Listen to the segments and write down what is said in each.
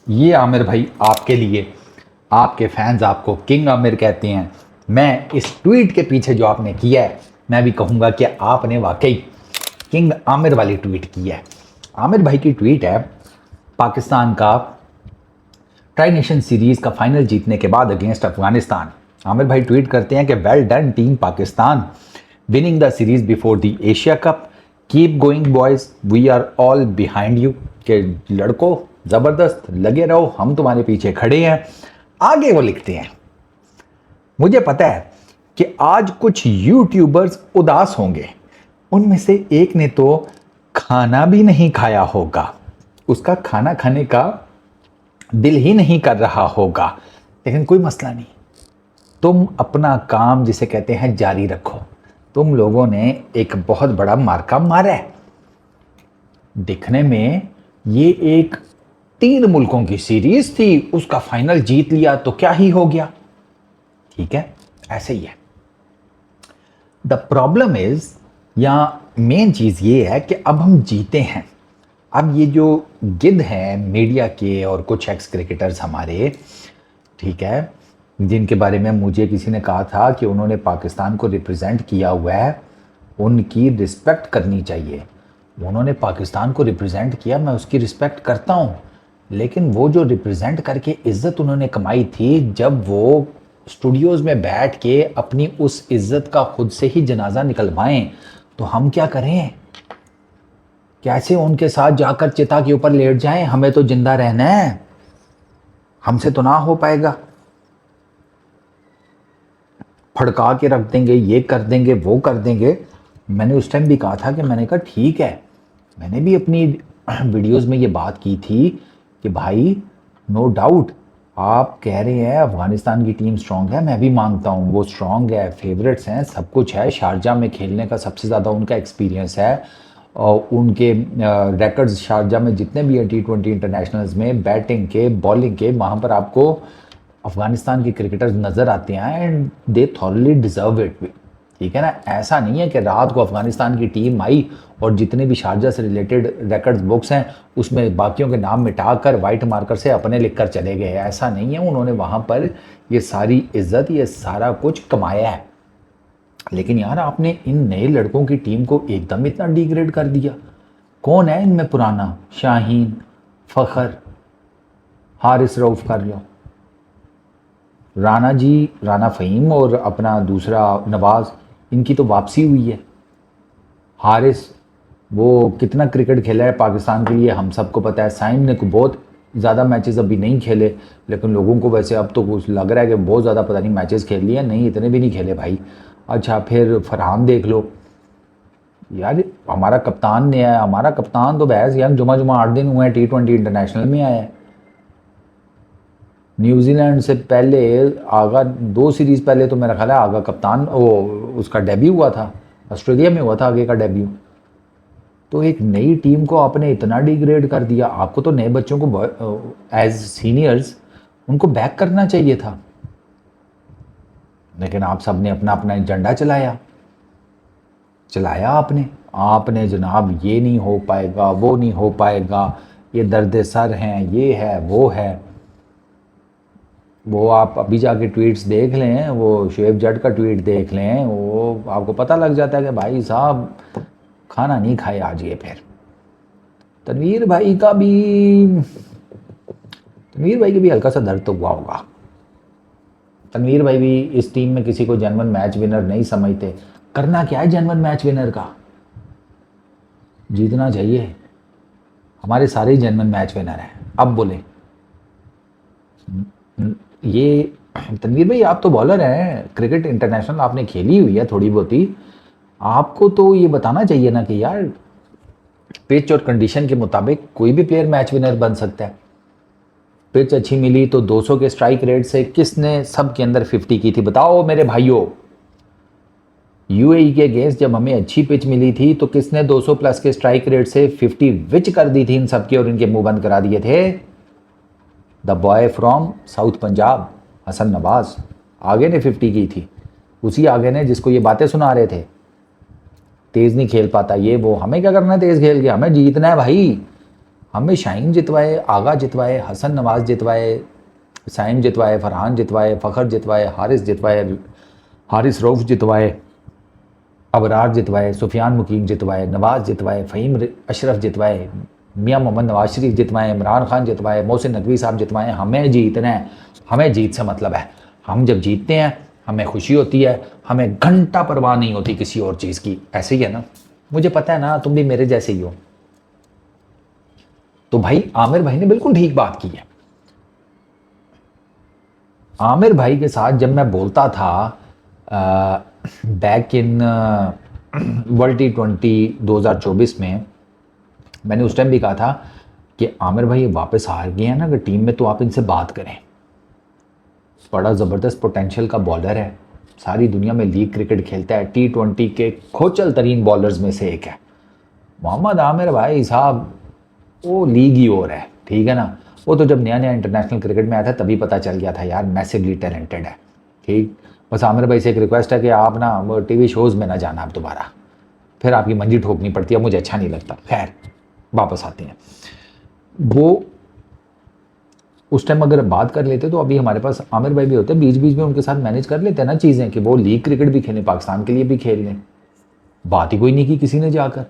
ये आमिर भाई आपके लिए, आपके फैंस आपको किंग आमिर कहते हैं। मैं इस ट्वीट के पीछे जो आपने किया है, मैं भी कहूँगा कि आपने वाकई किंग आमिर वाली ट्वीट की है। आमिर भाई की ट्वीट है पाकिस्तान का ट्राई नेशन सीरीज़ का फाइनल जीतने के बाद अगेंस्ट अफगानिस्तान। आमिर भाई ट्वीट करते हैं कि well done team Pakistan, winning the series before the Asia cup, keep going boys, we are all behind you. के लड़कों ज़बरदस्त लगे रहो, हम तुम्हारे पीछे खड़े हैं। आगे वो लिखते हैं, मुझे पता है कि आज कुछ यूट्यूबर्स उदास होंगे, उनमें से एक ने तो खाना भी नहीं खाया होगा, उसका खाना खाने का दिल ही नहीं कर रहा होगा, लेकिन कोई मसला नहीं, तुम अपना काम जिसे कहते हैं जारी रखो। तुम लोगों ने एक बहुत बड़ा मार्का मारा है। दिखने में ये एक 3 मुल्कों की सीरीज थी, उसका फाइनल जीत लिया तो क्या ही हो गया। ठीक है, ऐसे ही है। द प्रॉब्लम इज, या मेन चीज ये है कि अब हम जीते हैं। अब ये जो गिद्ध हैं मीडिया के और कुछ एक्स क्रिकेटर्स हमारे, ठीक है, जिनके बारे में मुझे किसी ने कहा था कि उन्होंने पाकिस्तान को रिप्रेजेंट किया हुआ है, उनकी रिस्पेक्ट करनी चाहिए। उन्होंने पाकिस्तान को रिप्रेजेंट किया, मैं उसकी रिस्पेक्ट करता हूँ, लेकिन वो जो रिप्रेजेंट करके इज़्ज़त उन्होंने कमाई थी, जब वो स्टूडियोज़ में बैठ के अपनी उस इज़्ज़त का खुद से ही जनाजा निकलवाएं, तो हम क्या करें? कैसे उनके साथ जाकर चिता के ऊपर लेट जाएं? हमें तो जिंदा रहना है, हमसे तो ना हो पाएगा। फड़का के रख देंगे, ये कर देंगे, वो कर देंगे। मैंने उस टाइम भी कहा था कि मैंने कहा ठीक है, मैंने भी अपनी वीडियोस में ये बात की थी कि भाई नो डाउट आप कह रहे हैं अफगानिस्तान की टीम स्ट्रांग है, मैं भी मानता हूँ वो स्ट्रांग है, फेवरेट्स हैं, सब कुछ है, शारजा में खेलने का सबसे ज़्यादा उनका एक्सपीरियंस है, और उनके रिकॉर्ड्स शारजा में जितने भी हैं T20 इंटरनेशनल्स में, बैटिंग के, बॉलिंग के, वहाँ पर आपको अफगानिस्तान के क्रिकेटर्स नज़र आते हैं and they thoroughly deserve it भी। ठीक है ना, ऐसा नहीं है कि रात को अफगानिस्तान की टीम आई और जितने भी शारजा से रिलेटेड रिकॉर्ड्स बुक्स हैं उसमें बाकियों के नाम मिटाकर वाइट मार्कर से अपने लिख कर चले गए, ऐसा नहीं है। उन्होंने वहाँ पर ये सारी इज्जत, ये सारा कुछ कमाया है। लेकिन यार आपने इन नए लड़कों की टीम को एकदम इतना डिग्रेड कर दिया। कौन है इनमें पुराना? शाहीन, फ़खर, हारिस रऊफ़ कर लो, राणा जी, राणा फ़हीम और अपना दूसरा नवाज़, इनकी तो वापसी हुई है। हारिस वो कितना क्रिकेट खेला है पाकिस्तान के लिए हम सबको पता है। साइम ने बहुत ज़्यादा मैचेस अभी नहीं खेले, लेकिन लोगों को वैसे अब तो कुछ लग रहा है कि बहुत ज़्यादा पता नहीं मैचेस खेल लिए, नहीं इतने भी नहीं खेले भाई। अच्छा फिर फरहान देख लो यार, हमारा कप्तान ने है, हमारा कप्तान तो बहस यार जुमा 8 दिन हुए हैं T20 इंटरनेशनल में आया है। न्यूजीलैंड से पहले आगा 2 सीरीज़ पहले तो मेरा ख्याल है आगा कप्तान वो उसका डेब्यू हुआ था, ऑस्ट्रेलिया में हुआ था आगे का डेब्यू। तो एक नई टीम को आपने इतना डिग्रेड कर दिया। आपको तो नए बच्चों को एज सीनियर्स उनको बैक करना चाहिए था, लेकिन आप सब ने अपना अपना एजेंडा चलाया आपने जनाब, ये नहीं हो पाएगा, वो नहीं हो पाएगा, ये दर्द सर हैं, ये है वो है। वो आप अभी जाके ट्वीट्स देख लें, वो शुएब जट का ट्वीट देख लें, वो आपको पता लग जाता है कि भाई साहब खाना नहीं खाए आज ये। फिर तनवीर भाई का भी हल्का सा दर्द तो हुआ होगा। तनवीर भाई भी इस टीम में किसी को जेन्युइन मैच विनर नहीं समझते। करना क्या है जेन्युइन मैच विनर का? जीतना चाहिए। हमारे सारे जेन्युइन मैच विनर हैं। अब बोले ये तनवीर भाई, आप तो बॉलर हैं, क्रिकेट इंटरनेशनल आपने खेली हुई है थोड़ी बहुत ही, आपको तो ये बताना चाहिए ना कि यार पिच और कंडीशन के मुताबिक कोई भी प्लेयर मैच विनर बन सकता है। पिच अच्छी मिली तो 200 के स्ट्राइक रेट से किसने सब के अंदर 50 की थी बताओ मेरे भाइयों? यूएई के अगेंस्ट जब हमें अच्छी पिच मिली थी तो किसने 200 प्लस के स्ट्राइक रेट से 50 विच कर दी थी इन सब के और इनके मुंह बंद करा दिए थे? The boy from south Punjab, Hasan Nawaz, आगे ने 50 की थी। उसी आगे ने जिसको ये बातें सुना रहे थे तेज़ नहीं खेल पाता ये वो। हमें क्या करना है तेज़ खेल के? हमें जीतना है भाई, हमें शाहीन जितवाए, आगा जितवाए, हसन नवाज जितवाए, साइम जितवाए, फरहान जितवाए, फ़खर जितवाए, हारिस जितवाए, हारिस रऊफ़ जितवाए, अबरार जितवाए, सुफियान मुकीम जितवाए, नवाज जितवाए, फ़हीम अशरफ जितवाए, मियाँ मोहम्मद नवाज शरीफ जितवाए, इमरान खान जितवाए, मोहसिन नकवी साहब जितवाए। हमें जीतना है, हमें जीत से मतलब है। हम जब जीतते हैं हमें खुशी होती है, हमें घंटा परवाह नहीं होती किसी और चीज़ की। ऐसे ही है ना, मुझे पता है ना तुम भी मेरे जैसे ही हो। तो भाई आमिर भाई ने बिल्कुल ठीक बात की है। आमिर भाई के साथ जब मैं बोलता था बैक इन वर्ल्ड T20 2024 में, मैंने उस टाइम भी कहा था कि आमिर भाई वापस हार गए हैं ना अगर टीम में, तो आप इनसे बात करें। बड़ा ज़बरदस्त पोटेंशियल का बॉलर है, सारी दुनिया में लीग क्रिकेट खेलता है, T20 के खोचल तरीन बॉलर्स में से एक है मोहम्मद आमिर भाई साहब। वो लीग ही और है, ठीक है ना। वो तो जब नया नया इंटरनेशनल क्रिकेट में आया था तभी पता चल गया था यार, मैसिवली टैलेंटेड है। ठीक, बस आमिर भाई से एक रिक्वेस्ट है कि आप ना वो टीवी शोज़ में ना जाना आप दोबारा, फिर आपकी मंजी ठोकनी पड़ती है, मुझे अच्छा नहीं लगता। खैर वापस आते हैं। वो उस टाइम अगर बात कर लेते तो अभी हमारे पास आमिर भाई भी होते, बीच बीच में उनके साथ मैनेज कर लेते हैं ना चीज़ें, कि वो लीग क्रिकेट भी खेलें, पाकिस्तान के लिए भी खेल लें। बात ही कोई नहीं की किसी ने जाकर।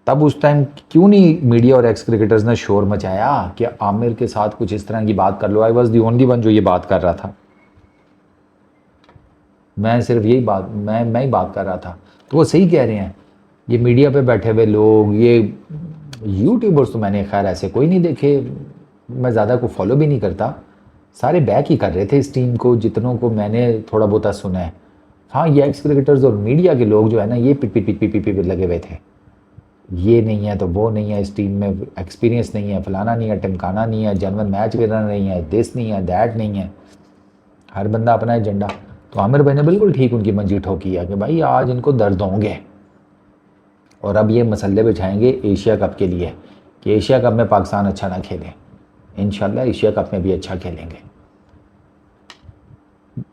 तब उस टाइम क्यों नहीं मीडिया और एक्स क्रिकेटर्स ने शोर मचाया कि आमिर के साथ कुछ इस तरह की बात कर लो। I was the only one जो ये बात कर रहा था। मैं सिर्फ यही बात, मैं ही बात कर रहा था। तो वो सही कह रहे हैं, ये मीडिया पे बैठे हुए लोग, ये यूट्यूबर्स तो मैंने खैर ऐसे कोई नहीं देखे, मैं ज़्यादा को फॉलो भी नहीं करता। सारे बैक ही कर रहे थे इस टीम को, जितनों को मैंने थोड़ा बहुत सुना है। हाँ, ये एक्स क्रिकेटर्स और मीडिया के लोग जो है ना, ये पिट पिट पिट पिट पिट पिट लगे हुए थे, ये नहीं है तो वो नहीं है, इस टीम में एक्सपीरियंस नहीं है, फलाना नहीं है, टिमकाना नहीं है, जनरल मैच विनर नहीं है, दिस नहीं है, दैट नहीं है, हर बंदा अपना एजेंडा। तो आमिर भाई ने बिल्कुल ठीक उनकी मंजी ठोकी है कि भाई आज इनको दर्द होंगे, और अब ये मसले बिछाएंगे एशिया कप के लिए कि एशिया कप में पाकिस्तान अच्छा ना खेले, इंशाल्लाह एशिया कप में भी अच्छा खेलेंगे।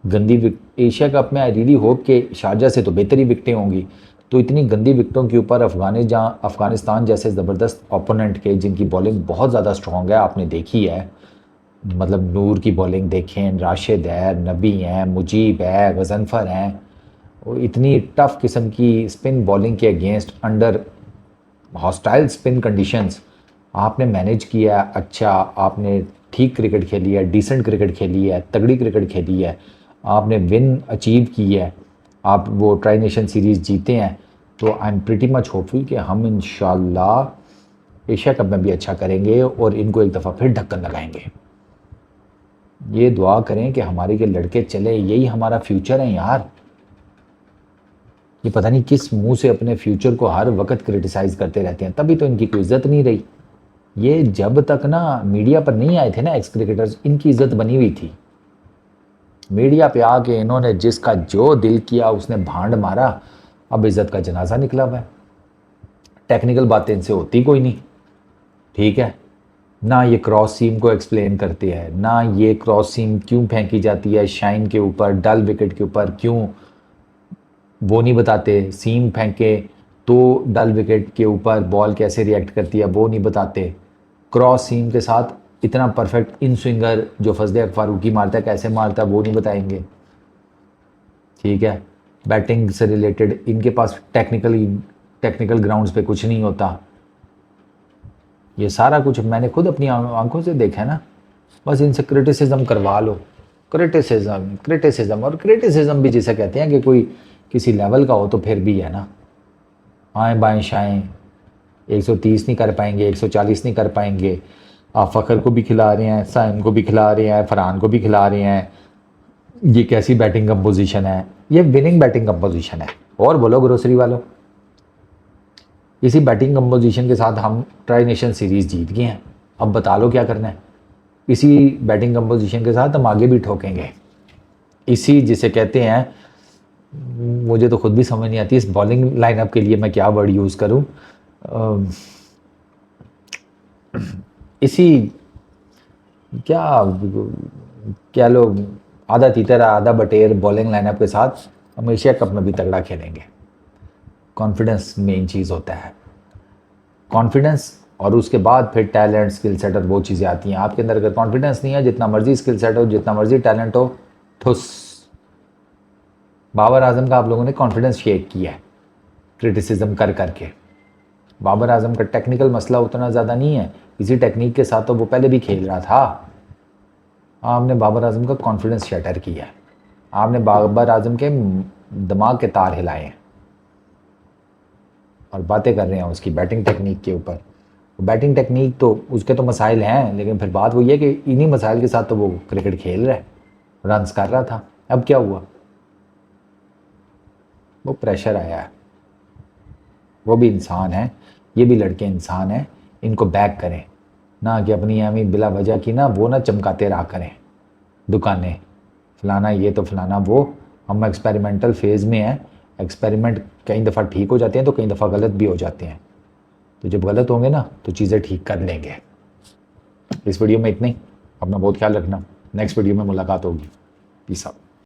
गंदी एशिया कप में आई रियली होप कि शारजा से तो बेहतरी विकटें होंगी, तो इतनी गंदी विकटों के ऊपर अफ़गानिस्तान जैसे ज़बरदस्त ओपोनेंट के, जिनकी बॉलिंग बहुत ज़्यादा स्ट्रॉन्ग है, आपने देखी है, मतलब नूर की बॉलिंग देखें, राशिद है, नबी हैं, मुजीब है, गजनफर हैं, और इतनी टफ़ किस्म की स्पिन बॉलिंग के against under hostile spin conditions आपने मैनेज किया। अच्छा, आपने ठीक क्रिकेट खेली है, डिसेंट क्रिकेट खेली है, तगड़ी क्रिकेट खेली है, आपने विन अचीव की है, आप वो ट्राई नेशन सीरीज़ जीते हैं। तो I am pretty much hopeful कि हम इंशाल्लाह एशिया कप में भी अच्छा करेंगे और इनको एक दफ़ा फिर ढक्कन लगाएंगे। ये दुआ करें कि हमारे के लड़के चले, यही हमारा फ्यूचर है यार। ये पता नहीं किस मुंह से अपने फ्यूचर को हर वक्त क्रिटिसाइज़ करते रहते हैं, तभी तो इनकी कोई इज़्ज़त नहीं रही। ये जब तक ना मीडिया पर नहीं आए थे ना एक्स क्रिकेटर्स, इनकी इज़्ज़त बनी हुई थी। मीडिया पे आके इन्होंने जिसका जो दिल किया उसने भांड मारा, अब इज़्ज़त का जनाजा निकला हुआ है। टेक्निकल बातें इनसे होती कोई नहीं, ठीक है ना। ये क्रॉस सीम को एक्सप्लेन करते हैं ना, ये क्रॉस सीम क्यों फेंकी जाती है शाइन के ऊपर, डल विकेट के ऊपर क्यों, वो नहीं बताते। सीम फेंके तो डल विकेट के ऊपर बॉल कैसे रिएक्ट करती है वो नहीं बताते। क्रॉस सीम के साथ इतना परफेक्ट इन स्विंगर जो फजले फारूकी मारता है कैसे मारता है वो नहीं बताएंगे, ठीक है। बैटिंग से रिलेटेड इनके पास टेक्निकल ग्राउंड्स पे कुछ नहीं होता। ये सारा कुछ मैंने खुद अपनी आंखों से देखा है ना। बस इनसे क्रिटिसिज्म करवा लो, क्रिटिसिज्म और क्रिटिसिज्म भी जिसे कहते हैं कि कोई किसी लेवल का हो तो फिर भी है ना, आएँ बाएँ शाएँ 130 नहीं कर पाएंगे, 140 नहीं कर पाएंगे। आप फ़खर को भी खिला रहे हैं, साइम को भी खिला रहे हैं, फरहान को भी खिला रहे हैं। ये कैसी बैटिंग कंपोजिशन है, ये विनिंग बैटिंग कंपोजिशन है। और बोलो ग्रोसरी वालों, इसी बैटिंग कंपोजिशन के साथ हम ट्राई नेशन सीरीज़ जीत गए हैं। अब बता लो क्या करना है। इसी बैटिंग कंपोजिशन के साथ हम आगे भी ठोकेंगे। इसी जिसे कहते हैं, मुझे तो खुद भी समझ नहीं आती इस बॉलिंग लाइनअप के लिए मैं क्या वर्ड यूज़ करूं। इसी क्या क्या लोग आधा तीतर आधा बटेर बॉलिंग लाइनअप के साथ हम एशिया कप में भी तगड़ा खेलेंगे। कॉन्फिडेंस मेन चीज़ होता है। कॉन्फिडेंस और उसके बाद फिर टैलेंट, स्किल सेट और वो चीज़ें आती हैं। आपके अंदर अगर कॉन्फिडेंस नहीं है, जितना मर्जी स्किल सेट हो, जितना मर्जी टैलेंट हो, ठुस। बाबर आजम का आप लोगों ने कॉन्फिडेंस शेक किया है क्रिटिसिज्म कर करके। बाबर आजम का टेक्निकल मसला उतना ज़्यादा नहीं है, इसी टेक्निक के साथ तो वो पहले भी खेल रहा था। आपने बाबर आजम का कॉन्फिडेंस शैटर किया है, आपने बाबर आजम के दिमाग के तार हिलाए हैं और बातें कर रहे हैं उसकी बैटिंग टेक्निक के ऊपर। बैटिंग टेक्निक तो उसके तो मसाइल हैं, लेकिन फिर बात वही है कि इन्हीं मसाइल के साथ तो वो क्रिकेट खेल रहा है, रन्स कर रहा था। अब क्या हुआ, वो प्रेशर आया है। वो भी इंसान है, ये भी लड़के इंसान हैं, इनको बैक करें ना कि अपनी हमें बिला वजह की ना वो ना चमकाते रहा करें दुकानें, फलाना ये तो फलाना वो। हम एक्सपेरिमेंटल फेज़ में हैं, एक्सपेरिमेंट कई दफ़ा ठीक हो जाते हैं तो कई दफ़ा गलत भी हो जाते हैं, तो जब गलत होंगे ना तो चीज़ें ठीक कर लेंगे। इस वीडियो में इतना ही, अपना बहुत ख्याल रखना, नेक्स्ट वीडियो में मुलाकात होगी। Peace out.